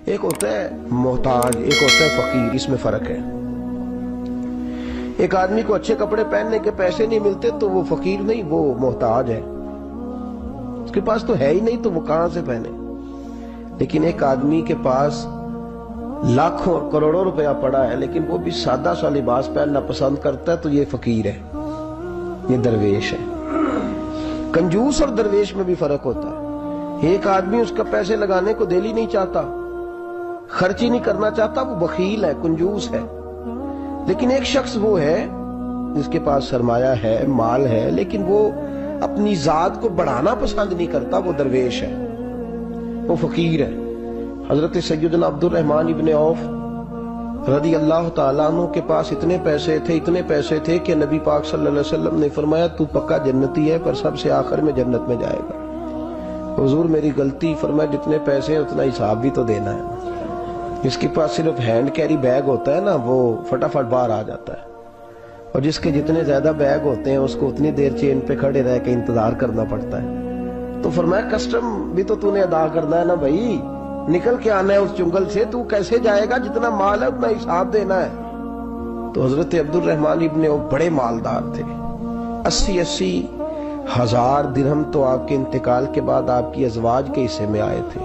ایک ہوتا ہے محتاج، ایک ہوتا ہے فقیر، اس میں فرق ہے۔ ایک آدمی کو اچھے کپڑے پہننے کے پیسے نہیں ملتے تو وہ فقیر نہیں، وہ محتاج ہے، اس کے پاس تو ہے ہی نہیں تو وہ کہاں سے پہنے۔ لیکن ایک آدمی کے پاس لاکھوں اور کروڑوں روپیہ پڑا ہے لیکن وہ بھی سادہ سا لباس پہننا پسند کرتا ہے تو یہ فقیر ہے، یہ درویش ہے۔ کنجوس اور درویش میں بھی فرق ہوتا ہے۔ ایک آدمی اس کا پیسے لگانے کو دل ہی نہیں چاہتا، خرچ ہی نہیں کرنا چاہتا، وہ بخیل ہے، کنجوس ہے۔ لیکن ایک شخص وہ ہے جس کے پاس سرمایہ ہے، مال ہے، لیکن وہ اپنی ذات کو بڑھانا پسند نہیں کرتا، وہ درویش ہے، وہ فقیر ہے۔ حضرت سیدنا عبد الرحمن ابن عوف رضی اللہ تعالیٰ عنہ کے پاس اتنے پیسے تھے کہ نبی پاک صلی اللہ علیہ وسلم نے فرمایا تو پکا جنتی ہے پر سب سے آخر میں جنت میں جائے گا۔ حضور میری غلطی، فرمایا جتنے پیسے ہیں اتنا حساب بھی تو دینا ہے۔ جس کے پاس صرف ہینڈ کیری بیگ ہوتا ہے نا وہ فٹافٹ باہر آ جاتا ہے، اور جس کے جتنے زیادہ بیگ ہوتے ہیں اس کو اتنی دیر چین پہ کھڑے رہ کے انتظار کرنا پڑتا ہے۔ تو فرمایا کسٹم بھی تو نے ادا کرنا ہے نا بھائی، نکل کے آنا ہے اس جنگل سے، تو کیسے جائے گا؟ جتنا مال ہے اتنا حساب دینا ہے۔ تو حضرت عبد الرحمن ابن عوف بڑے مالدار تھے، 80 ہزار درہم تو آپ کے انتقال کے بعد آپ کی ازواج کے حصے میں آئے تھے،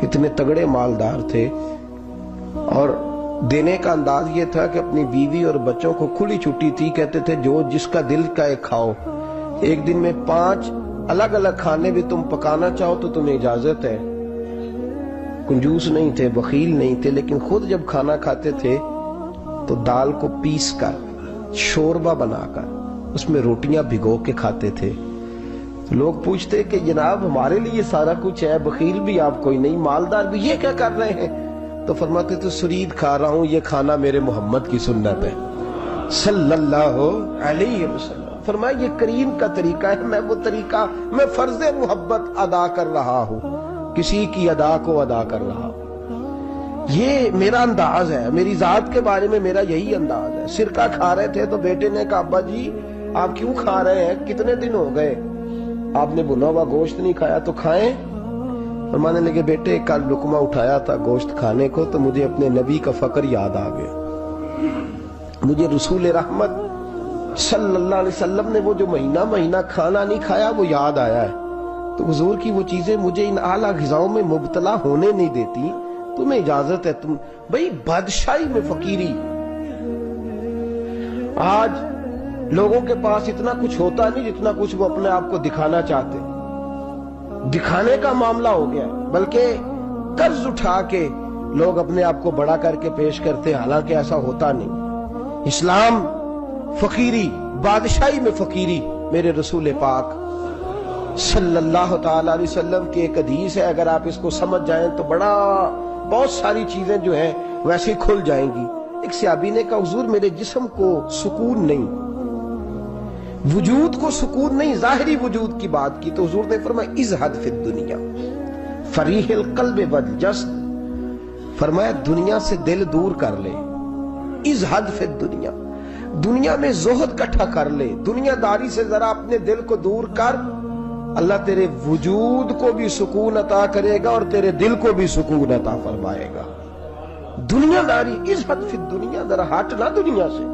اتنے تگڑے مالدار تھے۔ اور دینے کا انداز یہ تھا کہ اپنی بیوی اور بچوں کو کھلی چھٹی تھی، کہتے تھے جو جس کا دل کا ایک کھاؤ، ایک دن میں 5 الگ الگ کھانے بھی تم پکانا چاہو تو تمہیں اجازت ہے۔ کنجوس نہیں تھے، بخیل نہیں تھے، لیکن خود جب کھانا کھاتے تھے تو دال کو پیس کر شوربہ بنا کر اس میں روٹیاں بھگو کے کھاتے تھے۔ لوگ پوچھتے کہ جناب ہمارے لیے سارا کچھ ہے، بخیل بھی آپ کوئی نہیں، مالدار بھی، یہ کیا کر رہے ہیں؟ تو فرماتے تھے سرید کھا رہا ہوں، یہ کھانا میرے محمد کی سنت ہے صلی اللہ علیہ وسلم۔ فرمایا یہ کریم کا طریقہ ہے، میں فرض محبت ادا کر رہا ہوں، کسی کی ادا کو ادا کر رہا ہوں، یہ میرا انداز ہے، میری ذات کے بارے میں میرا یہی انداز ہے۔ سرکہ کھا رہے تھے تو بیٹے نے کہا ابا جی آپ کیوں کھا رہے ہیں، کتنے دن ہو گئے آپ نے بھنا ہوا گوشت نہیں کھایا، تو کھائیں۔ فرمانے لگے بیٹے کل لقمہ اٹھایا تھا گوشت کھانے کو تو مجھے اپنے نبی کا فقر یاد آ گیا، مجھے رسول رحمت صلی اللہ علیہ وسلم نے وہ جو مہینہ کھانا نہیں کھایا وہ یاد آیا ہے۔ تو حضور کی وہ چیزیں مجھے ان اعلیٰ غذاؤں میں مبتلا ہونے نہیں دیتی، تمہیں اجازت ہے۔ تم بھئی بادشاہی میں فقیری، آج لوگوں کے پاس اتنا کچھ ہوتا نہیں جتنا کچھ وہ اپنے آپ کو دکھانا چاہتے، دکھانے کا معاملہ ہو گیا، بلکہ قرض اٹھا کے لوگ اپنے آپ کو بڑا کر کے پیش کرتے، حالانکہ ایسا ہوتا نہیں۔ اسلام فقیری، بادشاہی میں فقیری، میرے رسول پاک صلی اللہ تعالی علیہ وسلم کی ایک حدیث ہے، اگر آپ اس کو سمجھ جائیں تو بہت ساری چیزیں جو ہیں ویسے کھل جائیں گی۔ ایک صحابی نے کہا حضور میرے جسم کو سکون نہیں، وجود کو سکون نہیں، ظاہری وجود کی بات کی، تو حضور نے فرمایا ازہد فی الدنیا فریح القلب والجسد، فرمایا دنیا سے دل دور کر لے، ازہد فی الدنیا، دنیا میں زہد کٹھا کر لے، دنیا داری سے ذرا اپنے دل کو دور کر، اللہ تیرے وجود کو بھی سکون عطا کرے گا اور تیرے دل کو بھی سکون عطا فرمائے گا۔ دنیا داری، ازہد فی الدنیا، ذرا ہٹ نہ دنیا سے،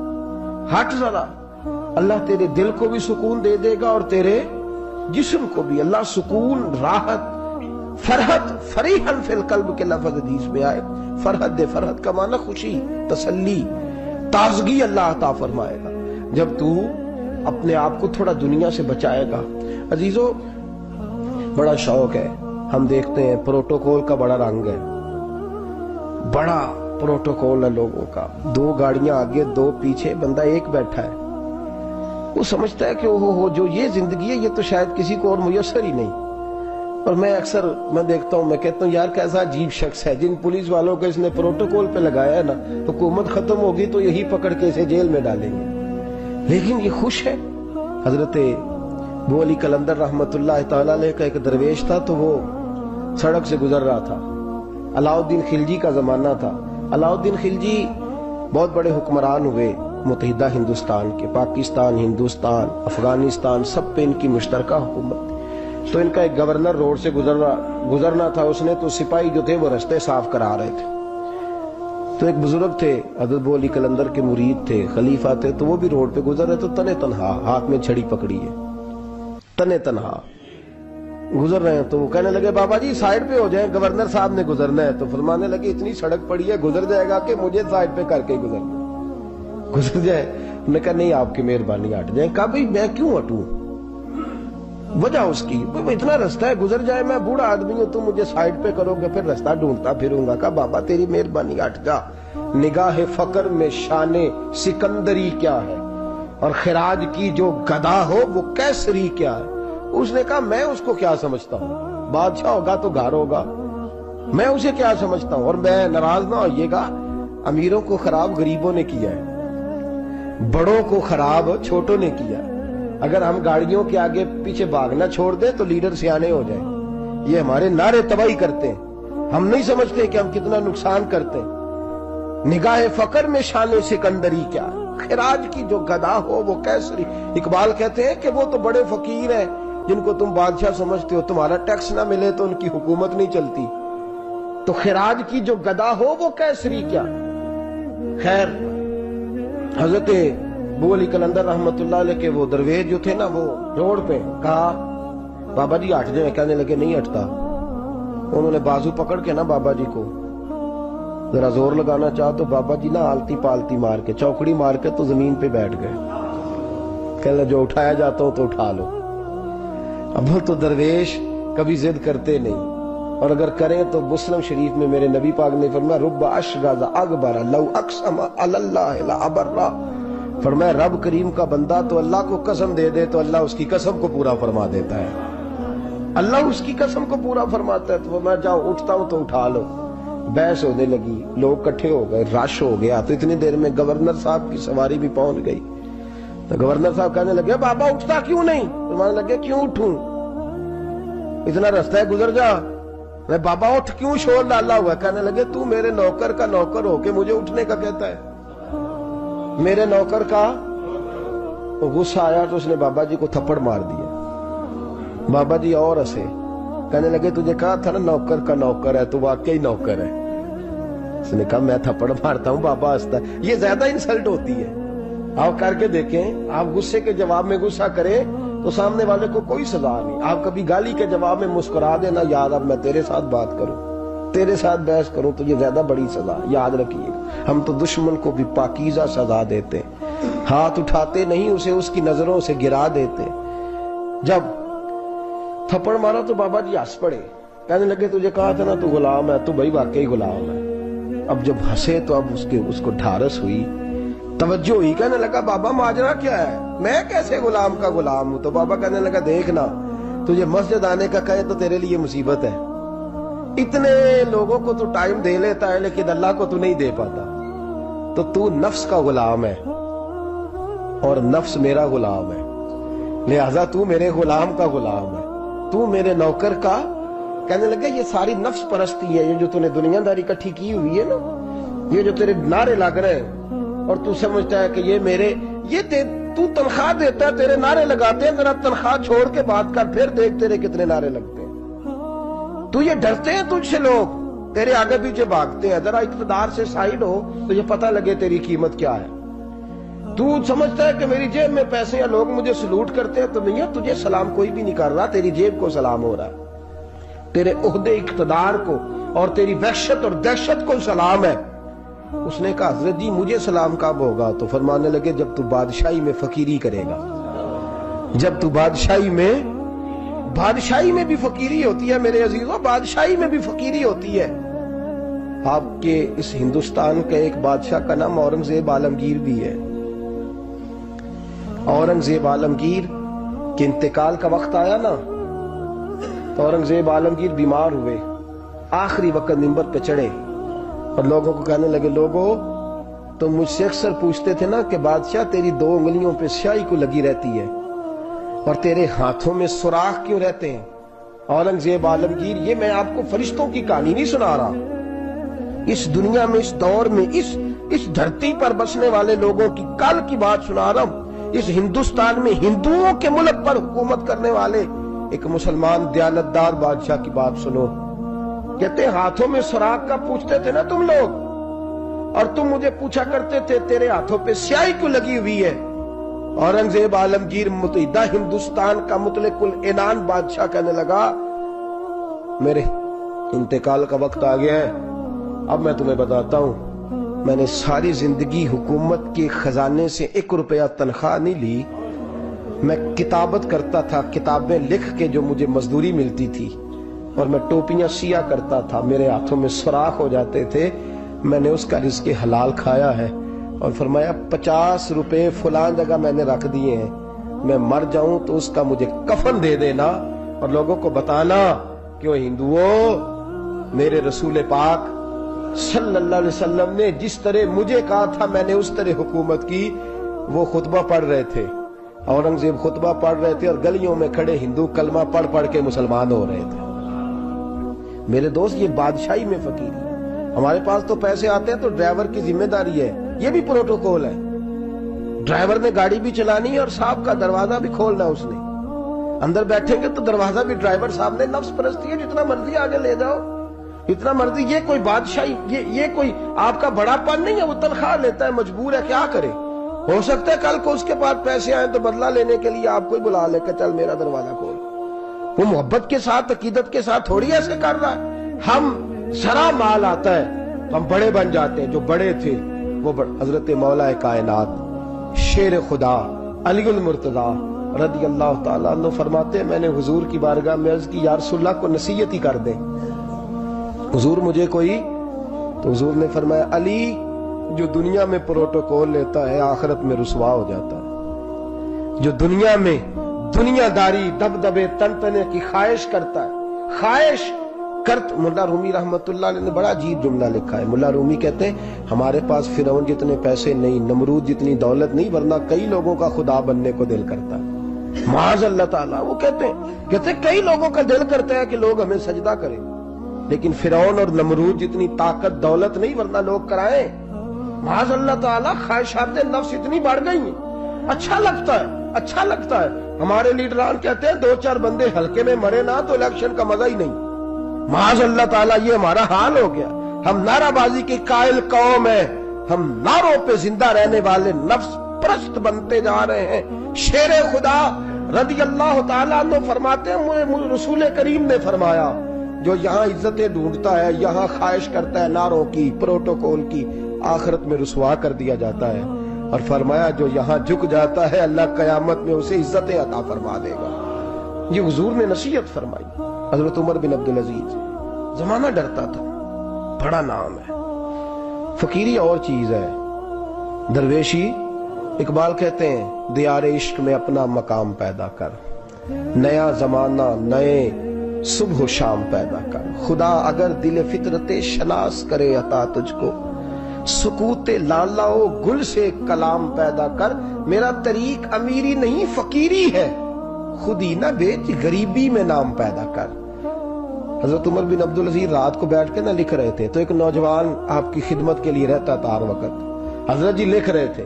ہٹ ذرا، اللہ تیرے دل کو بھی سکون دے دے گا اور تیرے جسم کو بھی۔ اللہ سکون، راحت، فرحت، فریحاً فی القلب کے لفظ حدیث میں آئے، فرحت دے، فرحت کا معنی خوشی، تسلی، تازگی اللہ عطا فرمائے گا جب تو اپنے آپ کو تھوڑا دنیا سے بچائے گا۔ عزیزو بڑا شوق ہے، ہم دیکھتے ہیں پروٹوکول کا بڑا رنگ ہے، بڑا پروٹوکول ہے لوگوں کا، 2 گاڑیاں آگے 2 پیچھے، بندہ ایک بیٹھا ہے، وہ سمجھتا ہے کہ جو یہ زندگی ہے یہ تو شاید کسی کو اور میسر ہی نہیں۔ اور میں اکثر دیکھتا ہوں، میں کہتا ہوں یار کیسا عجیب شخص ہے، جن پولیس والوں کو اس نے پروٹوکول پہ لگایا ہے نا، حکومت ختم ہوگی تو یہی پکڑ کے اسے جیل میں ڈالیں گے، لیکن یہ خوش ہے۔ حضرت ابو علی قلندر رحمت اللہ تعالیٰ علیہ کا ایک درویش تھا، تو وہ سڑک سے گزر رہا تھا، علاء الدین خلجی کا زمانہ تھا۔ علاء الدین خلجی بہت بڑے حکمران ہوئے متحدہ ہندوستان کے، پاکستان، ہندوستان، افغانستان، سب پہ ان کی مشترکہ حکومت۔ تو ان کا ایک گورنر روڈ سے گزرنا تھا، اس نے تو سپاہی جو تھے وہ رستے صاف کرا رہے تھے، تو ایک بزرگ تھے حضرت ابو علی قلندر کے مرید تھے، خلیفہ تھے، تو وہ بھی روڈ پہ گزر رہے تو تنے تنہا ہاتھ میں چھڑی پکڑی ہے، تنے تنہا گزر رہے ہیں۔ تو وہ کہنے لگے بابا جی سائیڈ پہ ہو جائیں، گورنر صاحب نے گزرنا ہے۔ تو فرمانے لگے اتنی سڑک پڑی ہے گزر جائے گا کہ مجھے سائیڈ پہ کر کے گزر جائے؟ انہوں نے کہا نہیں آپ کی مہربانی ہٹ جائیں۔ کہا بھئی میں کیوں ہٹوں؟ وجہ اس کی اتنا رستہ ہے گزر جائے، میں بوڑھا آدمی ہوں، تم مجھے سائیڈ پہ کرو گے پھر رستہ ڈھونڈتا پھروں گا۔ کہا بابا تیری مہربانی ہٹ جا، نگاہ فقر میں شان سکندری کیا ہے، اور خراج کی جو گدا ہو وہ کیسری کیا ہے۔ اس نے کہا میں اس کو کیا سمجھتا ہوں، بادشاہ ہوگا تو گھر ہوگا، میں اسے کیا سمجھتا ہوں، اور میں ناراض نہ ہوئیے گا، امیروں کو خراب غریبوں نے کیا ہے، بڑوں کو خراب چھوٹوں نے کیا۔ اگر ہم گاڑیوں کے آگے پیچھے بھاگنا چھوڑ دیں تو لیڈر سیانے ہو جائیں، یہ ہمارے نعرے تباہی کرتے ہیں، ہم نہیں سمجھتے کہ ہم کتنا نقصان کرتے ہیں۔ نگاہ فقر میں شان سکندری کیا، خراج کی جو گدا ہو وہ کیسری۔ اقبال کہتے ہیں کہ وہ تو بڑے فقیر ہیں جن کو تم بادشاہ سمجھتے ہو، تمہارا ٹیکس نہ ملے تو ان کی حکومت نہیں چلتی، تو خراج کی جو گدا ہو وہ کیسری کیا۔ خیر حضرت ابو علی قلندر رحمت اللہ علیہ کے وہ درویش جو تھے نا وہ روڈ پہ کہا بابا جی ہٹ جائیں، کہنے لگے نہیں ہٹتا۔ انہوں نے بازو پکڑ کے نا بابا جی کو ذرا زور لگانا چاہا تو بابا جی نا آلتی پالتی مار کے چوکڑی مار کے تو زمین پہ بیٹھ گئے، کہنے جو اٹھایا جاتا ہوں تو اٹھا لو۔ اب تو درویش کبھی ضد کرتے نہیں، اور اگر کریں تو مسلم شریف میں میرے نبی پاک نے فرمایا رب اشغاز اکبر لو اقسم علی اللہ لابرہ، فرمایا رب کریم کا بندہ تو اللہ کو قسم دے دے تو اللہ اس کی قسم کو پورا فرما دیتا ہے، اللہ اس کی قسم کو پورا فرماتا ہے۔ تو میں جاؤ اٹھتا ہوں تو اٹھا لو۔ بحث ہونے لگی، لوگ کٹھے ہو گئے، رش ہو گیا، تو اتنی دیر میں گورنر صاحب کی سواری بھی پہنچ گئی۔ تو گورنر صاحب کہنے لگے بابا اٹھتا کیوں نہیں؟ فرمانے لگے کیوں اٹھوں، اتنا رستہ ہے گزر جا۔ میں بابا اٹھ کیوں شور ڈالا ہوا؟ کہنے لگے تو میرے نوکر کا نوکر ہو کے مجھے اٹھنے کا کہتا ہے، میرے نوکر کا۔ غصہ آیا تو اس نے بابا جی کو تھپڑ مار دیا۔ بابا جی اور ہنسے، کہنے لگے تجھے کہا تھا نا نوکر کا نوکر ہے تو واقعی نوکر ہے۔ اس نے کہا میں تھپڑ مارتا ہوں، بابا ہنستا ہے۔ یہ زیادہ انسلٹ ہوتی ہے، آپ کر کے دیکھیں، آپ غصے کے جواب میں غصہ کریں تو سامنے والے کو کوئی سزا نہیں۔ آپ کبھی گالی کے جواب میں مسکرا دینا یار اب میں تیرے ساتھ بات کروں، تیرے ساتھ بحث کروں تو یہ زیادہ بڑی سزا، یاد رکھیے۔ ہم تو دشمن کو بھی پاکیزہ سزا دیتے، ہاتھ اٹھاتے نہیں، اسے اس کی نظروں سے گرا دیتے۔ جب تھپڑ مارا تو بابا جی ہنس پڑے، کہنے لگے تجھے کہا تھا نا تو غلام ہے، تو بھائی واقعی غلام ہے۔ اب جب ہنسے تو اب اس کو ڈھارس ہوئی، توجہ ہوئی، کہنے لگا بابا ماجرا کیا ہے، میں کیسے غلام کا غلام ہوں؟ تو بابا کہنے لگا دیکھنا تجھے مسجد آنے کا کہے تو تیرے لیے مصیبت ہے، اتنے لوگوں کو تو ٹائم دے لیتا ہے لیکن اللہ کو تو نہیں دے پاتا، تو نفس کا غلام ہے اور نفس میرا غلام ہے، لہذا تو میرے غلام کا غلام ہے، تو میرے نوکر کا۔ کہنے لگا یہ ساری نفس پرستی ہے، یہ جو تو نے دنیا داری اکٹھی کی ہوئی ہے نا، یہ جو تیرے نعرے لگ رہے ہیں اور تو سمجھتا ہے کہ یہ میرے، یہ تو تنخواہ دیتا ہے، تیرے نعرے لگاتے ہیں، ذرا تنخواہ چھوڑ کے بات کر، پھر دیکھ تیرے کتنے نعرے لگتے ہیں۔ تو یہ ڈرتے ہیں تجھ سے، لوگ تیرے آگے پیچھے بھاگتے ہیں، ذرا اقتدار سے سائیڈ ہو تو یہ پتہ لگے تیری قیمت کیا ہے۔ تو سمجھتا ہے کہ میری جیب میں پیسے ہیں، لوگ مجھے سلوٹ کرتے ہیں، تو نہیں، تجھے سلام کوئی بھی نہیں کر رہا، تیری جیب کو سلام ہو رہا ہے، تیرے عہدے اقتدار کو اور تیری وحشت اور دہشت کو سلام ہے۔ اس نے کہا حضرت جی مجھے سلام کب ہوگا؟ تو فرمانے لگے جب تو بادشاہی میں فقیری کرے گا، جب تو بادشاہی میں بھی فقیری ہوتی ہے میرے عزیزوں، بادشاہی میں بھی فقیری ہوتی ہے۔ آپ کے اس ہندوستان کے ایک بادشاہ کا نام اورنگزیب عالمگیر بھی ہے۔ اورنگزیب عالمگیر کے انتقال کا وقت آیا نا تو اورنگزیب عالمگیر بیمار ہوئے، آخری وقت منبر پہ چڑھے اور لوگوں کو کہنے لگے لوگوں تو مجھ سے اکثر پوچھتے تھے نا کہ بادشاہ تیری 2 انگلیوں پہ سیاہی کو لگی رہتی ہے اور تیرے ہاتھوں میں سوراخ کیوں رہتے ہیں؟ اورنگزیب عالمگیر یہ میں آپ کو فرشتوں کی کہانی نہیں سنا رہا، اس دنیا میں، اس دور میں، اس دھرتی پر بسنے والے لوگوں کی کل کی بات سنا رہا ہوں۔ اس ہندوستان میں ہندوؤں کے ملک پر حکومت کرنے والے ایک مسلمان دیانتدار بادشاہ کی بات سنو. کہتے ہاتھوں میں سراغ کا پوچھتے تھے نا تم لوگ, اور تم مجھے پوچھا کرتے تھے تیرے ہاتھوں پہ سیاہی کیوں لگی ہوئی ہے. اورنگزیب عالمگیر متحدہ ہندوستان کا مطلق العنان بادشاہ کہنے لگا میرے انتقال کا وقت آ گیا ہے. اب میں تمہیں بتاتا ہوں, میں نے ساری زندگی حکومت کے خزانے سے 1 روپیہ تنخواہ نہیں لی. میں کتابت کرتا تھا, کتابیں لکھ کے جو مجھے مزدوری ملتی تھی, اور میں ٹوپیاں سیا کرتا تھا, میرے ہاتھوں میں سوراخ ہو جاتے تھے. میں نے اس کا رزق حلال کھایا ہے. اور فرمایا 50 روپے فلان جگہ میں نے رکھ دیے ہیں, میں مر جاؤں تو اس کا مجھے کفن دے دینا اور لوگوں کو بتانا کہ وہ ہندوؤں, میرے رسول پاک صلی اللہ علیہ وسلم نے جس طرح مجھے کہا تھا میں نے اس طرح حکومت کی. وہ خطبہ پڑھ رہے تھے, اورنگزیب خطبہ پڑھ رہے تھے, اور گلیوں میں کھڑے ہندو کلمہ پڑھ پڑھ کے مسلمان ہو رہے تھے. میرے دوست یہ بادشاہی میں فقیری. ہمارے پاس تو پیسے آتے ہیں تو ڈرائیور کی ذمہ داری ہے, یہ بھی پروٹوکول ہے. ڈرائیور نے گاڑی بھی چلانی ہے اور صاحب کا دروازہ بھی کھولنا ہے. اس نے اندر بیٹھیں گے تو دروازہ بھی ڈرائیور صاحب نے. نفس پرستی ہے, جتنا مرضی آگے لے جاؤ, اتنا مرضی. یہ کوئی بادشاہی, یہ کوئی آپ کا بڑا پن نہیں ہے. وہ تنخواہ لیتا ہے, مجبور ہے, کیا کرے. ہو سکتا ہے کل کو اس کے پاس پیسے آئیں تو بدلہ لینے کے لیے آپ کو ہی بلا لے کہ چل میرا دروازہ کھول. وہ محبت کے ساتھ, عقیدت کے ساتھ تھوڑی ایسے کر رہا ہے. ہم ذرا مال آتا ہے ہم بڑے بن جاتے ہیں. جو بڑے تھے وہ حضرت مولا کائنات شیر خدا علی المرتضیٰ رضی اللہ تعالیٰ عنہ فرماتے ہیں میں نے حضور کی بارگاہ میں عرض کی یا رسول اللہ کو نصیحت ہی کر دیں, حضور مجھے کوئی. تو حضور نے فرمایا علی جو دنیا میں پروٹوکول لیتا ہے آخرت میں رسوا ہو جاتا ہے. جو دنیا میں دنیا داری دبدبے تنتنے کی خواہش کرتا ہے, خواہش کرت. ملا رومی رحمت اللہ علیہ نے بڑا عجیب جملہ لکھا ہے. ملا رومی کہتے ہیں ہمارے پاس فرعون جتنے پیسے نہیں, نمرود جتنی دولت نہیں, ورنہ کئی لوگوں کا خدا بننے کو دل کرتا ہے. معاذ اللہ تعالیٰ. وہ کہتے ہیں کئی لوگوں کا دل کرتا ہے کہ لوگ ہمیں سجدہ کریں, لیکن فرعون اور نمرود جتنی طاقت دولت نہیں, ورنہ لوگ کرائیں. معاذ اللہ تعالیٰ. خواہشات نفس اتنی بڑھ گئی ہیں. اچھا لگتا ہے, اچھا لگتا ہے. ہمارے لیڈران کہتے ہیں 2-4 بندے ہلکے میں مرے نہ تو الیکشن کا مزہ ہی نہیں. معاذ اللہ تعالیٰ یہ ہمارا حال ہو گیا. ہم نعرہ بازی کی قائل قوم ہیں, ہم نعروں پہ زندہ رہنے والے نفس پرست بنتے جا رہے ہیں. شیر خدا رضی اللہ تعالیٰ عنہ فرماتے ہیں رسول کریم نے فرمایا جو یہاں عزتیں ڈھونڈتا ہے, یہاں خواہش کرتا ہے نعروں کی, پروٹوکول کی, آخرت میں رسوا کر دیا جاتا ہے. اور فرمایا جو یہاں جھک جاتا ہے اللہ قیامت میں اسے عزتیں عطا فرما دے گا. یہ حضور نے نصیحت فرمائی. حضرت عمر بن عبدالعزیز, زمانہ ڈرتا تھا, بڑا نام ہے. فقیری اور چیز ہے, درویشی. اقبال کہتے ہیں دیار عشق میں اپنا مقام پیدا کر, نیا زمانہ نئے صبح و شام پیدا کر. خدا اگر دل فطرت شناس کرے عطا تجھ کو, سکوت لالا و گل سے کلام پیدا کر. میرا طریق امیری نہیں فقیری ہے, خود ہی نہ بیچ غریبی میں نام پیدا کر. حضرت عمر بن عبدالعزیز رات کو بیٹھ کے نہ لکھ رہے تھے, تو ایک نوجوان آپ کی خدمت کے لیے رہتا تھا ہر وقت. حضرت جی لکھ رہے تھے,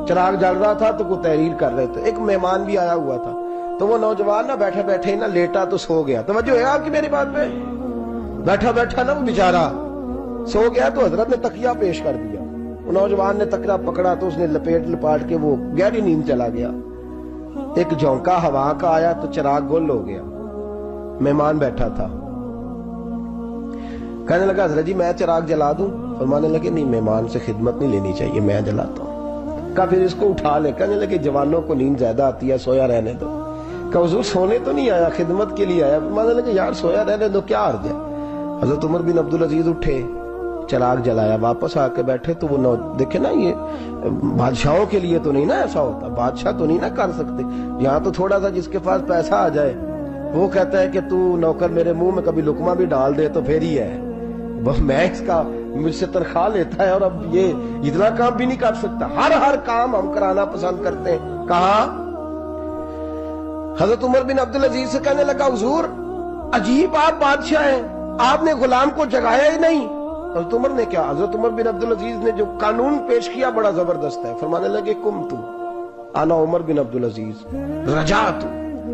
چراغ جل رہا تھا تو کوئی تحریر کر رہے تھے. ایک مہمان بھی آیا ہوا تھا, تو وہ نوجوان نہ بیٹھے بیٹھے نہ لیٹا تو سو گیا. توجہ ہے آپ کی میری بات پہ؟ بیٹھا بیٹھا نا وہ بیچارہ سو گیا, تو حضرت نے تکیہ پیش کر دیا. وہ نوجوان نے تکیہ پکڑا تو اس نے لپاٹ کے وہ گہری نیند چلا گیا. ایک جھونکا ہوا کا آیا تو چراغ گل ہو گیا. مہمان بیٹھا تھا, کہنے لگا حضرت جی میں چراغ جلا دوں؟ فرمانے لگے نہیں, مہمان سے خدمت نہیں لینی چاہیے, میں جلاتا ہوں. کہا پھر اس کو اٹھا لے. کہنے لگے جوانوں کو نیند زیادہ آتی ہے, سویا رہنے دو. کہا حضور سونے تو نہیں آیا, خدمت کے لیے آیا. فرمانے لگے یار سویا رہنے دو, کیا عرض ہے. حضرت عمر بن عبدالعزیز اٹھے, چراغ جلایا, واپس آ کے بیٹھے تو وہ دیکھے نا, یہ بادشاہوں کے لیے تو نہیں نا ایسا ہوتا, بادشاہ تو نہیں نا کر سکتے. یہاں تو تھوڑا سا جس کے پاس پیسہ آ جائے وہ کہتا ہے کہ تو نوکر میرے منہ میں کبھی لقمہ بھی ڈال دے تو پھر ہی ہے. میں اس کا مجھ سے تنخواہ لیتا ہے اور اب یہ اتنا کام بھی نہیں کر سکتا. ہر کام ہم کرانا پسند کرتے ہیں. کہا حضرت عمر بن عبدالعزیز سے کہنے لگا حضور عجیب آپ بادشاہ ہیں, آپ نے غلام کو جگایا ہی نہیں. حضرت عمر نے کیا, حضرت عمر بن عبدالعزیز نے جو قانون پیش کیا بڑا زبردست ہے. فرمانے لگے کم تو انا عمر بن عبدالعزیز رجعت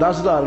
10,000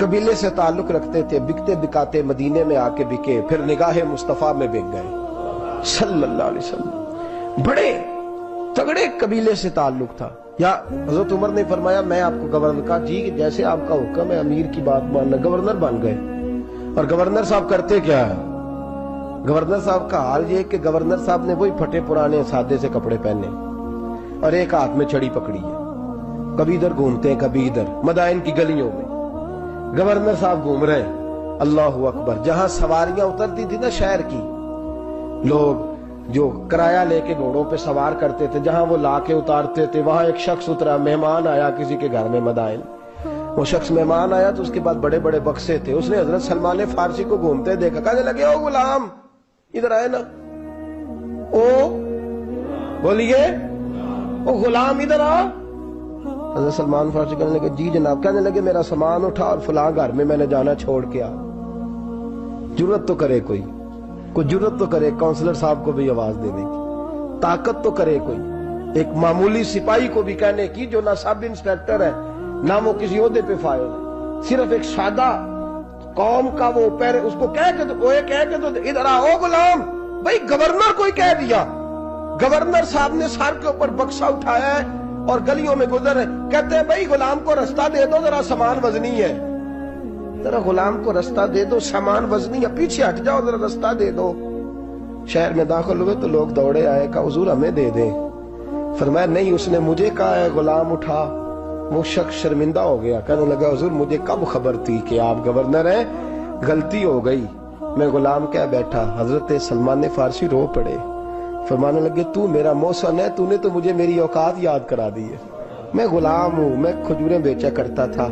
قبیلے سے تعلق رکھتے تھے، بکتے بکاتے مدینے میں آ کے بکے، پھر نگاہ مصطفیٰ میں بک گئے صلی اللہ علیہ وسلم۔ بڑے تگڑے قبیلے سے تعلق تھا۔ یا حضرت عمر نے فرمایا میں آپ کو گورنر کا، جی جیسے آپ کا حکم ہے امیر کی بات ماننا، گورنر بن گئے۔ اور گورنر صاحب کرتے کیا ہے؟ گورنر صاحب کا حال یہ کہ گورنر صاحب نے وہی پھٹے پرانے سادے سے کپڑے پہنے اور ایک ہاتھ میں چھڑی پکڑی ہے، کبھی ادھر گھومتے ہیں کبھی ادھر، مدائن کی گلیوں میں گورنر صاحب گھوم رہے ہیں۔ اللہ اکبر۔ جہاں سواریاں اترتی تھی نا شہر کی، لوگ جو کرایہ لے کے گھوڑوں پہ سوار کرتے تھے، جہاں وہ لا کے اتارتے تھے، وہاں ایک شخص اترا، مہمان آیا کسی کے گھر میں مدائن۔ وہ شخص مہمان آیا تو اس کے بعد بڑے بڑے بکسے تھے، اس نے حضرت سلمان فارسی کو گھومتے دیکھا، کہنے لگے او غلام ادھر آئے نا، او بولیے او غلام ادھر آ۔ حضرت سلمان فارسی کہنے لگے جی جناب۔ کہنے لگے میرا سامان اٹھا اور فلاں گھر میں نے جانا چھوڑ کے آ۔ جرت تو کرے کوئی جرت تو کرے کونسلر صاحب کو بھی آواز دینے کی، طاقت تو کرے کوئی، ایک معمولی سپاہی کو بھی کہنے کی جو نہ سب انسپیکٹر ہے نہ وہ کسی عہدے پہ فائز ہے، صرف ایک سادہ قوم کا وہ پیر، اس کو کہہ کے تو ادھر آؤ غلام۔ بھائی گورنر کوئی کہہ دیا، گورنر صاحب نے سر کے اوپر بکسا اٹھایا ہے اور گلیوں میں گزر ہے، کہتے ہیں بھائی غلام کو رستہ دے دو، ذرا سامان وزنی ہے، ذرا غلام کو رستہ دے دو، سامان وزنی ہے، پیچھے ہٹ جاؤ، ذرا رستہ دے دو۔ شہر میں داخل ہوئے تو لوگ دوڑے آئے، کہا حضور ہمیں دے دیں۔ فرمایا نہیں، اس نے مجھے کہا ہے غلام اٹھا۔ وہ شخص شرمندہ ہو گیا، کہنے لگا حضور مجھے کب خبر تھی کہ آپ گورنر ہیں، غلطی ہو گئی، میں غلام کہہ بیٹھا۔ حضرت سلمان فارسی رو پڑے، فرمانے لگے تو میرا محسن ہے، تو نے تو مجھے میری اوقات یاد کرا دی ہے، میں غلام ہوں، میں کھجوریں بیچا کرتا تھا،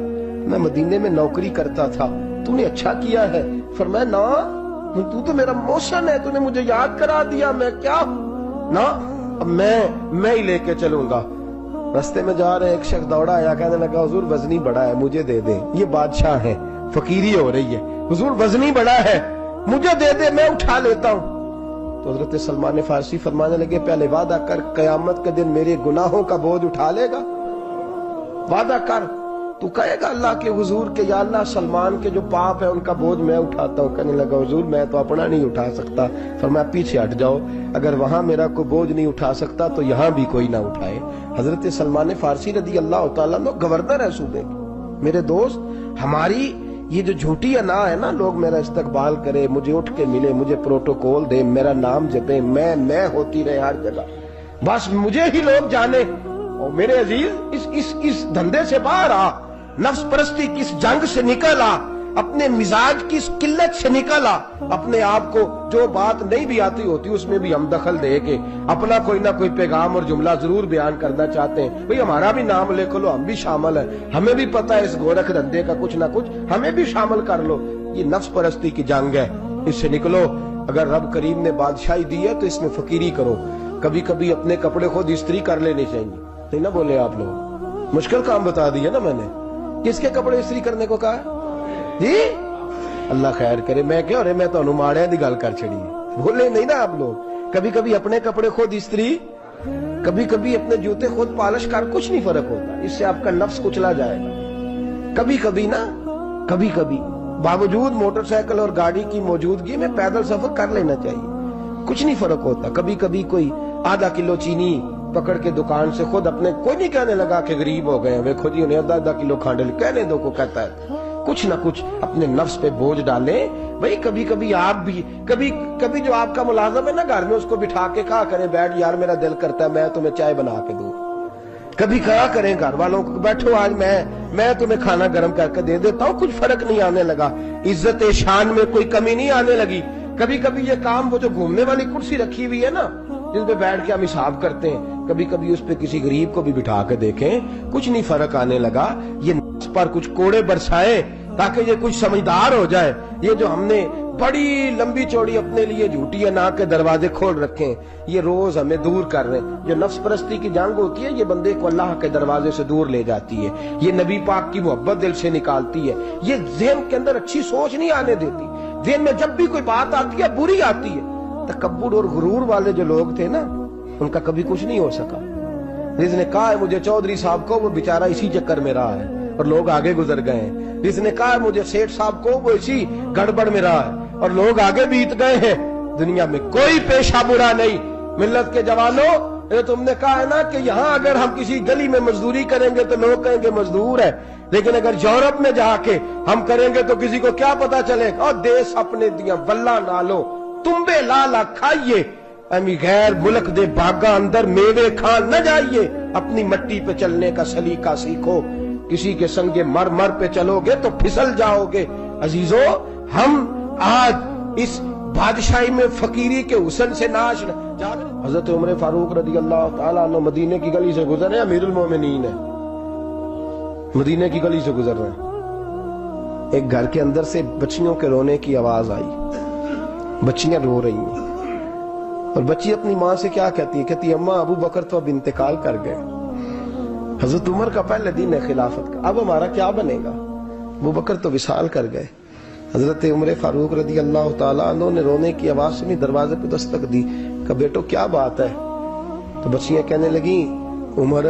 میں مدینے میں نوکری کرتا تھا، تو نے اچھا کیا ہے۔ فرمایا نا تو تو میرا محسن ہے، تو نے مجھے یاد کرا دیا، میں کیا نا اب میں ہی لے کے چلوں گا۔ رستے میں جا رہے ایک شخص دوڑا آیا، کہنے لگا حضور وزنی بڑا ہے مجھے دے دیں، یہ بادشاہ ہے، فقیری ہو رہی ہے، حضور وزنی بڑا ہے مجھے دے دے میں اٹھا لیتا ہوں۔ تو حضرت سلمان فارسی فرمانے لگے پہلے وعدہ کر قیامت کے دن میرے گناہوں کا بوجھ اٹھا لے گا، وعدہ کر، تو کہے گا اللہ کے حضور کے یا اللہ سلمان کے جو پاپ ہے ان کا بوجھ میں اٹھاتا ہوں۔ کہنے لگا حضور میں تو اپنا نہیں اٹھا سکتا۔ فرمایا پیچھے ہٹ جاؤ، اگر وہاں میرا کوئی بوجھ نہیں اٹھا سکتا تو یہاں بھی کوئی نہ اٹھائے۔ حضرت سلمان فارسی رضی اللہ تعالیٰ عنہ گورنر ہے صوبے کے۔ میرے دوست ہماری یہ جو جھوٹی انا ہے نا، لوگ میرا استقبال کرے، مجھے اٹھ کے ملے، مجھے پروٹوکول دے، میرا نام جپے، میں ہوتی رہے ہر جگہ، بس مجھے ہی لوگ جانے۔ اور میرے عزیز اس دھندے سے باہر آ، نفس پرستی کی اس جنگ سے نکل آ، اپنے مزاج کی اس قلت سے نکل آ، اپنے آپ کو جو بات نہیں بھی آتی ہوتی اس میں بھی ہم دخل دے کے اپنا کوئی نہ کوئی پیغام اور جملہ ضرور بیان کرنا چاہتے ہیں۔ بھئی ہمارا بھی نام لکھ لو، ہم بھی شامل ہیں، ہمیں بھی پتہ ہے اس گورکھ دھندے کا کچھ نہ کچھ، ہمیں بھی شامل کر لو۔ یہ نفس پرستی کی جنگ ہے، اس سے نکلو۔ اگر رب کریم نے بادشاہی دی ہے تو اس میں فقیری کرو، کبھی کبھی اپنے کپڑے خود استری کر لینے چاہیے، نہیں نہ بولے آپ لوگ؟ مشکل کام بتا دیا نا میں نے، کس کے کپڑے استری کرنے کو کہا جی؟ اللہ خیر کرے، میں کیا رہے، میں تو ماڑے دی گل کر چھڑی ہے، بولے نہیں نا آپ لوگ۔ کبھی کبھی اپنے کپڑے خود استری، کبھی کبھی اپنے جوتے خود پالش کر، کچھ نہیں فرق ہوتا، اس سے آپ کا نفس کچلا جائے گا۔ کبھی کبھی نا، کبھی کبھی باوجود موٹر سائیکل اور گاڑی کی موجودگی میں پیدل سفر کر لینا چاہیے، کچھ نہیں فرق ہوتا۔ کبھی کبھی کوئی آدھا کلو چینی پکڑ کے دکان سے خود اپنے، کوئی نہیں کہنے لگا کہ غریب ہو گئے ہیں، خود ہی انہیں آدھا کلو کھانڈے کہنے دو کو کہتا ہے، کچھ نہ کچھ اپنے نفس پہ بوجھ ڈالیں۔ بھئی کبھی کبھی آپ بھی، کبھی جو آپ کا ملازم ہے نا گھر میں، اس کو بٹھا کے کہا کریں بیٹھ یار میرا دل کرتا ہے میں تمہیں چائے بنا کے دوں۔ کبھی کہا کریں گھر والوں کو بیٹھو آج میں تمہیں کھانا گرم کر کے دے دیتا ہوں، کچھ فرق نہیں آنے لگا، عزت شان میں کوئی کمی نہیں آنے لگی۔ کبھی کبھی یہ کام، وہ جو گھومنے والی کرسی رکھی ہوئی ہے نا جن پہ بیٹھ کے ہم حساب کرتے ہیں، کبھی کبھی اس پہ کسی غریب کو بھی بٹھا کے دیکھیں، کچھ نہیں فرق آنے لگا۔ یہ نفس پر کچھ کوڑے برسائے تاکہ یہ کچھ سمجھدار ہو جائے۔ یہ جو ہم نے بڑی لمبی چوڑی اپنے لیے جھوٹی انا کے دروازے کھول رکھے ہیں، یہ روز ہمیں دور کر رہے ہیں۔ جو نفس پرستی کی جنگ ہوتی ہے یہ بندے کو اللہ کے دروازے سے دور لے جاتی ہے، یہ نبی پاک کی محبت دل سے نکالتی ہے، یہ ذہن کے اندر اچھی سوچ نہیں آنے دیتی۔ ذہن میں جب بھی کوئی بات آتی ہے بری آتی ہے۔ تکبر اور غرور والے جو لوگ تھے نا ان کا کبھی کچھ نہیں ہو سکا۔ جس نے کہا ہے مجھے چودھری صاحب کو، وہ بیچارہ اسی چکر میں رہا ہے، اور لوگ آگے گزر گئے ہیں، جس نے کہا مجھے سیٹھ صاحب کو وہ اسی گڑبڑ میں رہا ہے اور لوگ آگے بیت گئے ہیں۔ دنیا میں کوئی پیشہ برا نہیں۔ ملت کے جوانوں، تم نے کہا ہے نا کہ یہاں اگر ہم کسی گلی میں مزدوری کریں گے تو لوگ کہیں گے مزدور ہے، لیکن اگر یورپ میں جا کے ہم کریں گے تو کسی کو کیا پتا چلے گا؟ اور دیس اپنے دیا ولہ نالو تمبے لالا کھائیے، امی غیر ملک دے باغاں اندر میوے کھان نہ جائیے، اپنی مٹی پہ چلنے کا سلیقہ سیکھو۔ کسی کے سنگ مر مر پہ چلو گے تو پھسل جاؤ گے۔ عزیزو، ہم آج اس بادشاہی میں فقیری کے حسن سے ناش حضرت عمر فاروق رضی اللہ تعالیٰ عنہ مدینے کی گلی سے گزر رہے ہیں، امیر المومنین ہے، مدینے کی گلی سے گزر رہے ہیں۔ ایک گھر کے اندر سے بچیوں کے رونے کی آواز آئی، بچیاں رو رہی ہیں، اور بچی اپنی ماں سے کیا کہتی ہے؟ کہتی ہے اماں ابو بکر تو اب انتقال کر گئے۔ حضرت عمر کا پہلے دن ہے خلافت کا، اب ہمارا کیا بنے گا؟ ابو بکر تو وصال کر گئے۔ حضرت عمر فاروق رضی اللہ تعالیٰ عنہ نے رونے کی آواز سنی، دروازے پہ دستک دی، کہ بیٹو کیا بات ہے؟ تو بچیاں کہنے لگیں عمر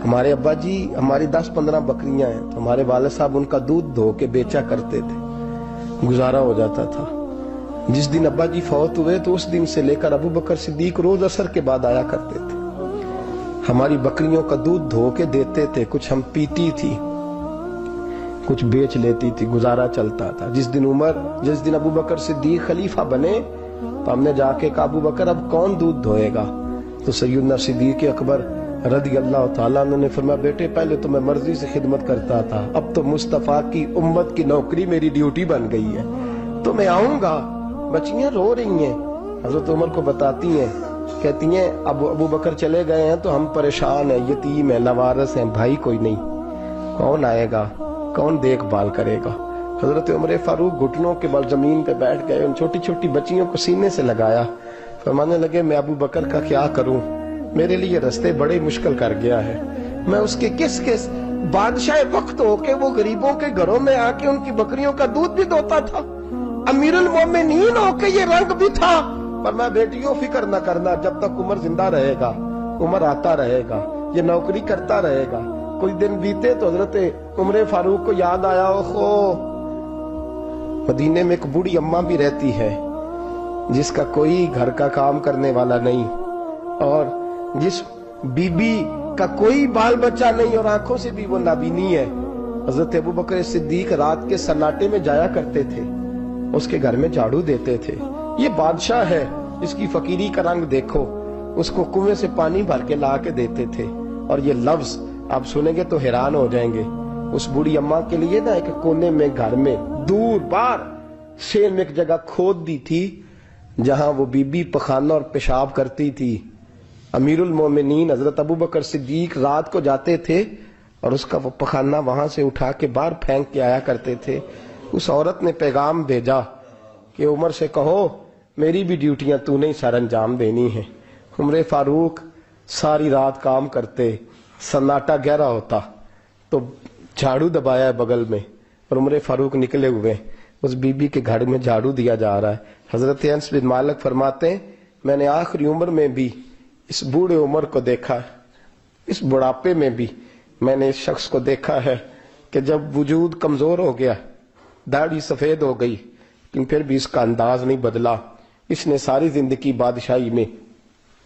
ہمارے ابا جی ہماری 10-15 بکریاں ہیں، تو ہمارے والد صاحب ان کا دودھ دھو کے بیچا کرتے تھے، گزارا ہو جاتا تھا۔ جس دن ابا جی فوت ہوئے تو اس دن سے لے کر ابو بکر صدیق روز عصر کے بعد آیا کرتے تھے، ہماری بکریوں کا دودھ دھو کے دیتے تھے، کچھ ہم پیتی تھی، کچھ بیچ لیتی تھی، گزارا چلتا تھا۔ جس دن ابو بکر صدیق خلیفہ بنے تو ہم نے جا کے کہا ابو بکر اب کون دودھ دھوئے گا؟ تو سیدنا صدیق اکبر رضی اللہ تعالیٰ عنہ نے فرمایا بیٹے پہلے تو میں مرضی سے خدمت کرتا تھا، اب تو مصطفیٰ کی امت کی نوکری میری ڈیوٹی بن گئی ہے، تو میں آؤں گا۔ بچیاں رو رہی ہیں، حضرت عمر کو بتاتی ہیں، کہتی ہیں ابو بکر چلے گئے ہیں تو ہم پریشان ہیں، یتیم ہیں، لاوارث ہیں، بھائی کوئی نہیں، کون آئے گا، کون دیکھ بھال کرے گا؟ حضرت عمر فاروق گھٹنوں کے بل زمین پہ بیٹھ گئے، ان چھوٹی چھوٹی بچیوں کو سینے سے لگایا، فرمانے لگے میں ابو بکر کا کیا کروں، میرے لیے رستے بڑے مشکل کر گیا ہے، میں اس کے کس بادشاہ وقت ہو کے وہ غریبوں کے گھروں میں آ کے ان کی بکریوں کا دودھ بھی دوتا تھا، امیر المومنین ہو کے یہ رنگ بھی تھا۔ پر میں بیٹیوں فکر نہ کرنا، جب تک عمر زندہ رہے گا، عمر آتا رہے گا، یہ نوکری کرتا رہے گا۔ کوئی دن بیتے تو حضرت عمر فاروق کو یاد آیا، اوہو مدینے میں ایک بوڑھی اماں بھی رہتی ہے جس کا کوئی گھر کا کام کرنے والا نہیں، اور جس بی بی کا کوئی بال بچہ نہیں، اور آنکھوں سے بھی وہ نابینی ہے۔ حضرت ابو بکر صدیق رات کے سناٹے میں جایا کرتے تھے، اس کے گھر میں جھاڑو دیتے تھے۔ یہ بادشاہ ہے، اس کی فقیری کا رنگ دیکھو، اس کو کنویں سے پانی بھر کے لا کے دیتے تھے۔ اور یہ لفظ آپ سنیں گے تو حیران ہو جائیں گے، اس بوڑھی اماں کے لیے نا ایک کونے میں گھر میں دور بار شیر میں ایک جگہ کھود دی تھی جہاں وہ بی بی پخانہ اور پیشاب کرتی تھی۔ امیر المومنین حضرت ابو بکر صدیق رات کو جاتے تھے اور اس کا وہ پخانہ وہاں سے اٹھا کے باہر پھینک کے آیا کرتے تھے۔ اس عورت نے پیغام بھیجا کہ عمر سے کہو میری بھی ڈیوٹیاں تو نہیں سر انجام دینی ہیں۔ عمر فاروق ساری رات کام کرتے، سناٹا گہرا ہوتا تو جھاڑو دبایا ہے بغل میں، اور عمر فاروق نکلے ہوئے، اس بی بی کے گھر میں جھاڑو دیا جا رہا ہے۔ حضرت انس بن مالک فرماتے ہیں میں نے آخری عمر میں بھی اس بوڑھے عمر کو دیکھا ہے، اس بڑھاپے میں بھی میں نے اس شخص کو دیکھا ہے کہ جب وجود کمزور ہو گیا، داڑھی سفید ہو گئی، لیکن پھر بھی اس کا انداز نہیں بدلا۔ اس نے ساری زندگی بادشاہی میں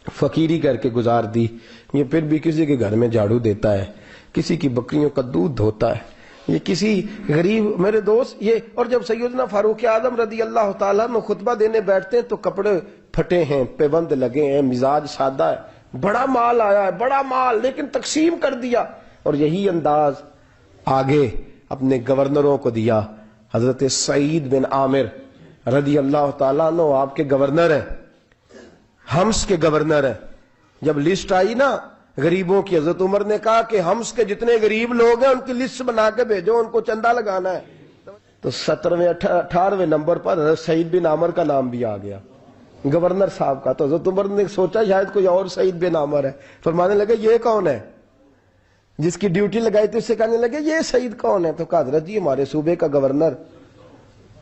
فقیری کر کے گزار دی، یہ پھر بھی کسی کے گھر میں جھاڑو دیتا ہے، کسی کی بکریوں کا دودھ دھوتا ہے، یہ کسی غریب میرے دوست یہ۔ اور جب سیدنا فاروق اعظم رضی اللہ تعالیٰ میں خطبہ دینے بیٹھتے ہیں تو کپڑے پھٹے ہیں، پیبند لگے ہیں، مزاج سادہ ہے، بڑا مال آیا ہے، بڑا مال، لیکن تقسیم کر دیا، اور یہی انداز آگے اپنے گورنروں کو دیا۔ حضرت سعید بن عامر رضی اللہ تعالیٰ عنہ آپ کے گورنر ہیں، حمص کے گورنر ہیں۔ جب لسٹ آئی نا غریبوں کی، حضرت عمر نے کہا کہ حمص کے جتنے غریب لوگ ہیں ان کی لسٹ بنا کے بھیجو، ان کو چندہ لگانا ہے۔ تو 17ویں 18ویں نمبر پر حضرت سعید بن عامر کا نام بھی آ گیا، گورنر صاحب کا۔ تو حضرت عمر نے سوچا شاید کوئی اور سعید بن عامر ہے، فرمانے لگے یہ کون ہے؟ جس کی ڈیوٹی لگائی تھی اس سے کہنے لگے یہ سعید کون ہے؟ تو کہا حضرت جی ہمارے صوبے کا گورنر۔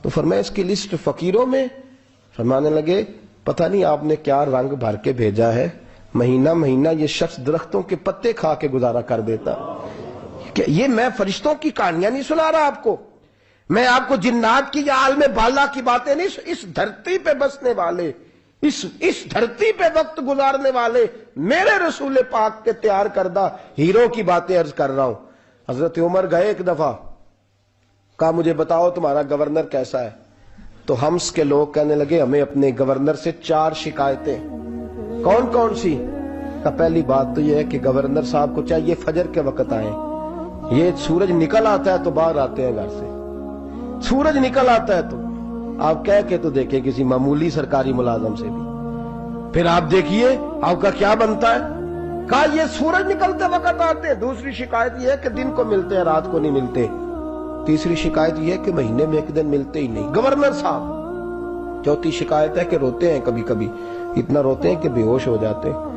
تو فرمایا اس کی لسٹ فقیروں میں؟ فرمانے لگے پتہ نہیں آپ نے کیا رنگ بھر کے بھیجا ہے، مہینہ مہینہ یہ شخص درختوں کے پتے کھا کے گزارا کر دیتا، کہ یہ میں فرشتوں کی کہانیاں نہیں سنا رہا آپ کو، میں آپ کو جنات کی یا عالم بالا کی باتیں نہیں، اس دھرتی پہ بسنے والے، اس دھرتی پہ وقت گزارنے والے میرے رسول پاک کے تیار کردہ ہیرو کی باتیں عرض کر رہا ہوں۔ حضرت عمر گئے ایک دفعہ، کہا مجھے بتاؤ تمہارا گورنر کیسا ہے؟ تو ہمس کے لوگ کہنے لگے ہمیں اپنے گورنر سے 4 شکایتیں۔ کون کون سی؟ کہ پہلی بات تو یہ ہے کہ گورنر صاحب کو چاہیے فجر کے وقت آئیں، یہ سورج نکل آتا ہے تو باہر آتے ہیں گھر سے، سورج نکل آتا ہے تو آپ کہہ کے تو دیکھیں کسی معمولی سرکاری ملازم سے بھی، پھر آپ دیکھیے آپ کا کیا بنتا ہے۔ کہا یہ سورج نکلتے وقت آتے ہیں۔ دوسری شکایت یہ ہے کہ دن کو ملتے ہیں رات کو نہیں ملتے۔ تیسری شکایت یہ ہے کہ مہینے میں ایک دن ملتے ہی نہیں گورنر صاحب۔ چوتھی شکایت ہے کہ روتے ہیں کبھی کبھی، اتنا روتے ہیں کہ بے ہوش ہو جاتے ہیں۔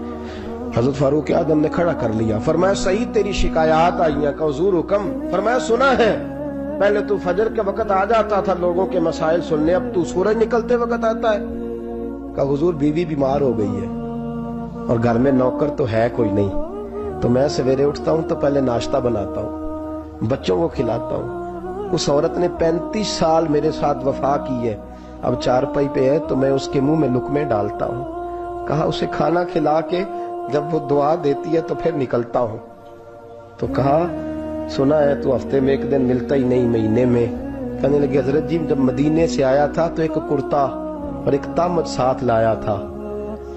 حضرت فاروق اعظم نے کھڑا کر لیا، فرمایا صحیح تیری شکایات آئی ہیں۔ کہ حضور حکم؟ فرمایا سنا ہے، پہلے تو فجر کے وقت آ جاتا تھا لوگوں کے مسائل سننے، اب تو سورج نکلتے وقت آتا ہے۔ کہ حضور بیوی بیمار ہو گئی ہے اور گھر میں نوکر تو ہے کوئی نہیں، تو میں سویرے اٹھتا ہوں تو پہلے ناشتہ بناتا ہوں، بچوں کو کھلاتا ہوں۔ اس عورت نے 35 سال میرے ساتھ وفا کی ہے، اب چارپائی پہ ہے تو میں اس کے منہ میں لقمے ڈالتا ہوں۔ کہا اسے کھانا کھلا کے جب وہ دعا دیتی ہے تو پھر نکلتا ہوں۔ تو کہا سنا ہے تو ہفتے میں ایک دن ملتا ہی نہیں، مہینے میں۔ کہنے لگے حضرت جی جب مدینے سے آیا تھا تو ایک کرتا اور ایک تامت ساتھ لایا تھا،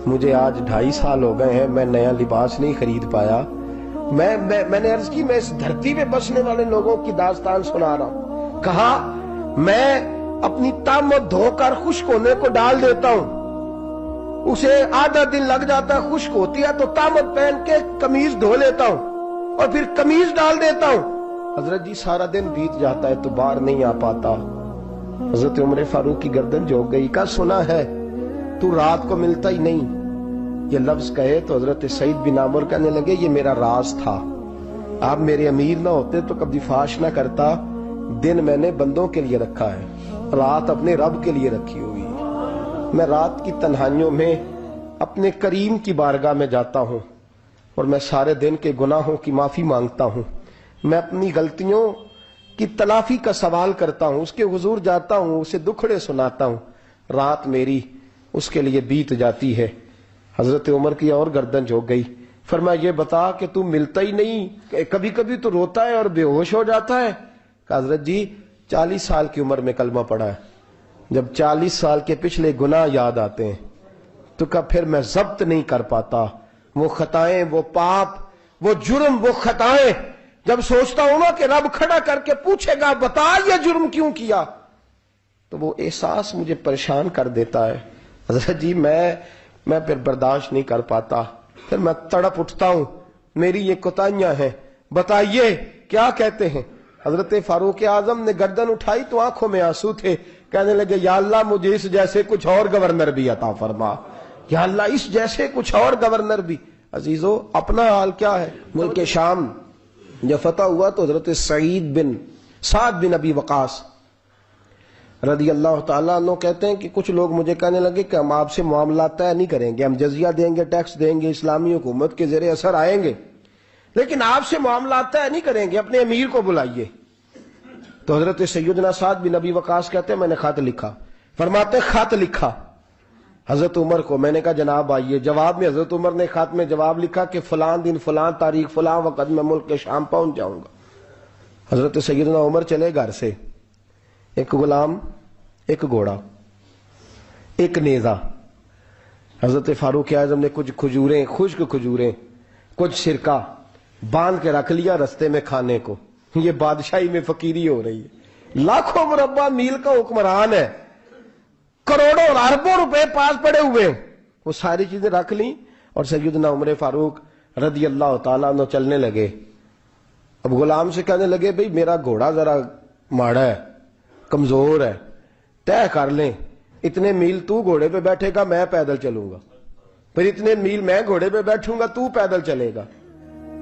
مجھے آج 2.5 سال ہو گئے ہیں، میں نیا لباس نہیں خرید پایا۔ میں نے عرض کی میں اس دھرتی پہ بسنے والے لوگوں کی داستان سنا رہا ہوں۔ کہا میں اپنی تامت دھو کر خشک ہونے کو ڈال دیتا ہوں، اسے آدھا دن لگ جاتا ہے، خشک ہوتی ہے تو تامت پہن کے قمیض دھو لیتا ہوں اور پھر قمیض ڈال دیتا ہوں۔ حضرت جی سارا دن بیت جاتا ہے تو باہر نہیں آ پاتا۔ حضرت عمر فاروق کی گردن جھک گئی۔ کہا سنا ہے تو رات کو ملتا ہی نہیں۔ یہ لفظ کہے تو حضرت سعید بن عمر کہنے لگے یہ میرا راز تھا، آپ میرے امیر نہ ہوتے تو کبھی فاش نہ کرتا، دن میں نے بندوں کے لیے رکھا ہے، رات اپنے رب کے لیے رکھی ہوئی ہے۔ میں رات کی تنہائیوں میں اپنے کریم کی بارگاہ میں جاتا ہوں اور میں سارے دن کے گناہوں کی معافی مانگتا ہوں، میں اپنی غلطیوں کی تلافی کا سوال کرتا ہوں، اس کے حضور جاتا ہوں، اسے دکھڑے سناتا ہوں، رات میری اس کے لیے بیت جاتی ہے۔ حضرت عمر کی اور گردن جھک گئی۔ فرمایا یہ بتا کہ تو ملتا ہی نہیں، کبھی کبھی تو روتا ہے اور بے ہوش ہو جاتا ہے۔ کہ حضرت جی 40 سال کی عمر میں کلمہ پڑھا ہے، جب 40 سال کے پچھلے گناہ یاد آتے ہیں تو کہ پھر میں ضبط نہیں کر پاتا، وہ خطائیں، وہ پاپ، وہ جرم، وہ خطائیں، جب سوچتا ہوں نا کہ رب کھڑا کر کے پوچھے گا بتا یہ جرم کیوں کیا، تو وہ احساس مجھے پریشان کر دیتا ہے۔ حضرت جی میں پھر برداشت نہیں کر پاتا، پھر میں تڑپ اٹھتا ہوں، میری یہ کوتاہیاں ہیں، بتائیے کیا کہتے ہیں۔ حضرت فاروق اعظم نے گردن اٹھائی تو آنکھوں میں آنسو تھے، کہنے لگے یا اللہ مجھے اس جیسے کچھ اور گورنر بھی عطا فرما، یا اللہ اس جیسے کچھ اور گورنر بھی۔ عزیزو اپنا حال کیا ہے؟ ملک شام جب فتح ہوا تو حضرت سعد بن ابی وقاص رضی اللہ تعالیٰ عنہ کہتے ہیں کہ کچھ لوگ مجھے کہنے لگے کہ ہم آپ سے معاملات طے نہیں کریں گے، ہم جزیہ دیں گے، ٹیکس دیں گے، اسلامی حکومت کے زیر اثر آئیں گے، لیکن آپ سے معاملات طے نہیں کریں گے، اپنے امیر کو بلائیے۔ تو حضرت سیدنا سعد بن ابی وقاص کہتے ہیں میں نے خط لکھا، فرماتے خط لکھا حضرت عمر کو، میں نے کہا جناب آئیے۔ جواب میں حضرت عمر نے خط میں جواب لکھا کہ فلاں دن فلاں تاریخ فلاں وقت میں ملک کے شام پہنچ جاؤں گا۔ حضرت سیدنا عمر چلے گھر سے، ایک غلام، ایک گھوڑا، ایک نیزہ۔ حضرت فاروق اعظم نے کچھ کھجوریں، خشک کھجوریں، کچھ سرکہ باندھ کے رکھ لیا رستے میں کھانے کو۔ یہ بادشاہی میں فقیری ہو رہی ہے، لاکھوں مربع میل کا حکمران ہے، کروڑوں اور اربوں روپے پاس پڑے ہوئے، وہ ساری چیزیں رکھ لیں اور سیدنا عمر فاروق رضی اللہ تعالیٰ عنہ چلنے لگے۔ اب غلام سے کہنے لگے بھئی میرا گھوڑا ذرا ماڑا ہے، کمزور ہے، طے کر لیں، اتنے میل تو گھوڑے پہ بیٹھے گا میں پیدل چلوں گا، پھر اتنے میل میں گھوڑے پہ بیٹھوں گا تو پیدل چلے گا۔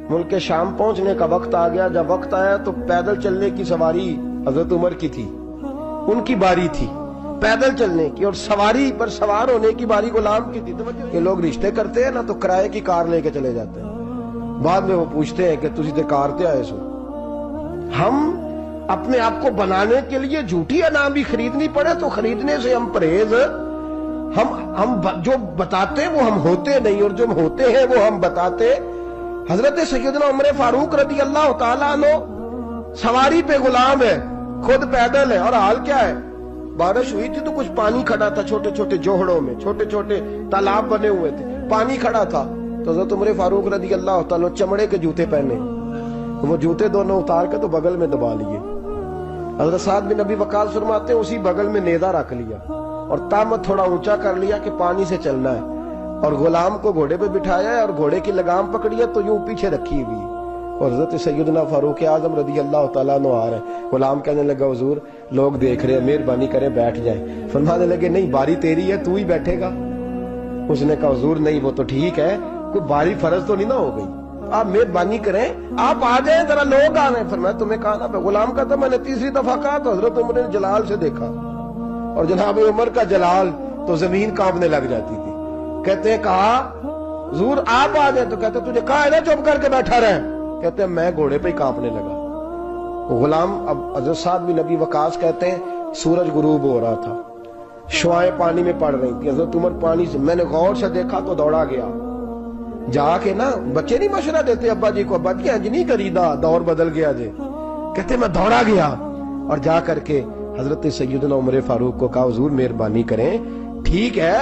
ملک شام پہنچنے کا وقت آ گیا، جب وقت آیا تو پیدل چلنے کی سواری حضرت عمر کی تھی، ان کی باری تھی پیدل چلنے کی، اور سواری پر سوار ہونے کی باری غلام کی تھی۔ یہ لوگ رشتے کرتے ہیں نا تو کرائے کی کار لے کے چلے جاتے ہیں، بعد میں وہ پوچھتے ہیں کہ تسی تے کار تے آئے سو، ہم اپنے آپ کو بنانے کے لیے جھوٹی انعام بھی خریدنی پڑے تو خریدنے سے ہم پرہیز، ہم جو بتاتے وہ ہم ہوتے نہیں، اور جو ہوتے ہیں وہ ہم بتاتے۔ حضرت سیدنا عمر فاروق رضی اللہ تعالیٰ عنہ سواری پہ غلام ہے، خود پیدل ہے، اور حال کیا ہے؟ بارش ہوئی تھی تو کچھ پانی کھڑا تھا چھوٹے چھوٹے جوہڑوں میں، چھوٹے چھوٹے تالاب بنے ہوئے تھے، پانی کھڑا تھا، تو حضرت عمر فاروق رضی اللہ تعالیٰ چمڑے کے جوتے پہنے، وہ جوتے دونوں اتار کے تو بغل میں دبا لیے۔ حضرت سعد بن ابی وقاص فرماتے ہیں اسی بغل میں نیزہ رکھ لیا اور تامت تھوڑا اونچا کر لیا کہ پانی سے چلنا ہے، اور غلام کو گھوڑے پہ بٹھایا ہے اور گھوڑے کی لگام پکڑی ہے تو یوں پیچھے رکھی ہوئی، اور حضرت سیدنا فاروق اعظم رضی اللہ تعالیٰ عنہ آ رہے ہیں۔ غلام کہنے لگا حضور لوگ دیکھ رہے ہیں، مہربانی کریں بیٹھ جائیں۔ فرمانے لگے نہیں، باری تیری ہے، تو ہی بیٹھے گا۔ اس نے کہا حضور نہیں، وہ تو ٹھیک ہے، کوئی باری فرض تو نہیں نہ ہو گئی، آپ مہربانی کریں آپ آ جائیں، ذرا لوگ آ رہے ہیں۔ فرمایا تمہیں کہا نا؟ غلام کہتا میں نے تیسری دفعہ کہا تو حضرت عمر نے جلال سے دیکھا، اور جناب عمر کا جلال تو زمین کانپنے لگ جاتی تھی۔ کہتے ہیں کہا حضور آپ آ جائیں، تو کہتے تجھے کہا ہے نا چپ کر کے بیٹھا رہے؟ کہتے ہیں میں گھوڑے پہ ہی کانپنے لگا۔ غلام اب حضرت سعد بن ابی وقاص کہتے ہیں سورج غروب ہو رہا تھا، شعائیں پانی میں پڑ رہی تھی، حضرت عمر پانی سے، میں نے غور سے دیکھا تو دوڑا گیا، جا کے نا بچے نہیں مشورہ دیتے ابا جی کو، ابا جی انج نہیں کریدا، دور بدل گیا جی، کہتے میں دوڑا گیا اور جا کر کے حضرت سیدنا عمر فاروق کو کہا حضور مہربانی کریں، ٹھیک ہے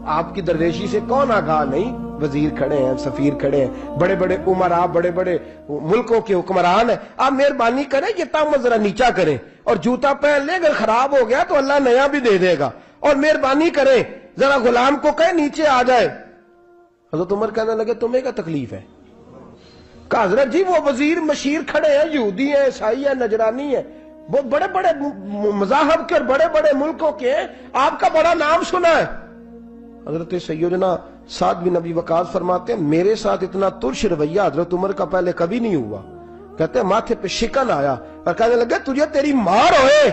آپ کی درویشی سے کون آگاہ نہیں، وزیر کھڑے ہیں، سفیر کھڑے ہیں، بڑے بڑے عمرا، بڑے بڑے ملکوں کے حکمران ہیں، آپ مہربانی کریں یہ تامت ذرا نیچا کریں اور جوتا پہن لیں، اگر خراب ہو گیا تو اللہ نیا بھی دے دے گا، اور مہربانی کریں ذرا غلام کو کہیں نیچے آ جائے۔ حضرت عمر کہنے لگے تمہیں کیا تکلیف ہے؟ کہا حضرت جی وہ وزیر مشیر کھڑے ہیں، یہودی ہیں، عیسائی ہیں، نجرانی ہیں، وہ بڑے بڑے مذاہب کے اور بڑے بڑے ملکوں کے ہیں، آپ کا بڑا نام سنا ہے۔ حضرت سیدنا سعد بن ابی وقاص فرماتے ہیں میرے ساتھ اتنا ترش رویہ حضرت عمر کا پہلے کبھی نہیں ہوا۔ کہتے ہیں ماتھے پہ شکن آیا اور کہنے لگے تجھے تیری مار ہوئے،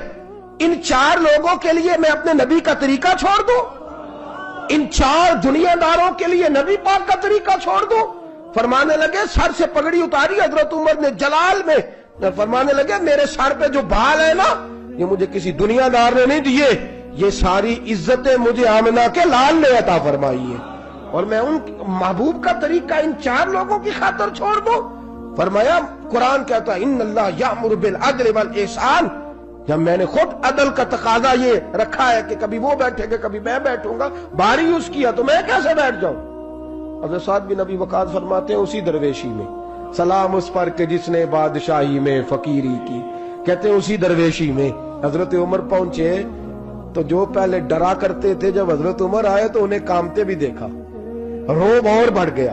ان 4 لوگوں کے لیے میں اپنے نبی کا طریقہ چھوڑ دوں، ان 4 دنیا داروں کے لیے نبی پاک کا طریقہ چھوڑ دوں؟ فرمانے لگے سر سے پگڑی اتاری حضرت عمر نے جلال میں، فرمانے لگے میرے سر پہ جو بال ہے نا یہ مجھے کسی دنیا دار نے نہیں دیے، یہ ساری عزتیں مجھے آمنہ کے لال نے عطا فرمائی ہے، اور میں ان محبوب کا طریقہ ان 4 لوگوں کی خاطر چھوڑ دوں؟ فرمایا قرآن کہتا ہے ان اللہ یامر بالعدل والاحسان، جب میں نے خود عدل کا تقاضا یہ رکھا ہے کہ کبھی وہ بیٹھے گا کبھی میں بیٹھوں گا، باری یوز کیا تو میں کیسے بیٹھ جاؤں؟ حضرت سعد بن ابی وقاص فرماتے ہیں اسی درویشی میں سلام اس پر کہ جس نے بادشاہی میں فقیری کی، کہتے ہیں اسی درویشی میں حضرت عمر پہنچے تو جو پہلے ڈرا کرتے تھے جب حضرت عمر آئے تو انہیں کامتے بھی دیکھا، روب اور بڑھ گیا،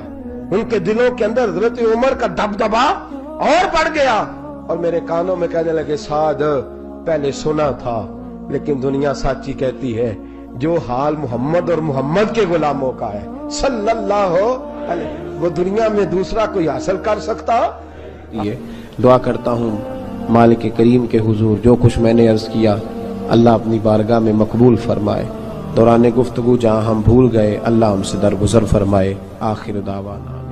ان کے دلوں کے اندر حضرت عمر کا دبدبا اور بڑھ گیا، اور میرے کانوں میں کہنے لگے سعد پہلے سنا تھا لیکن دنیا سچی کہتی ہے جو حال محمد اور محمد کے غلاموں کا ہے صلی اللہ علیہ وہ دنیا میں دوسرا کوئی حاصل کر سکتا؟ یہ دعا کرتا ہوں مالک کریم کے حضور جو کچھ میں نے عرض کیا اللہ اپنی بارگاہ میں مقبول فرمائے، دوران گفتگو جہاں ہم بھول گئے اللہ ہم سے درگزر فرمائے، آخر دعوانا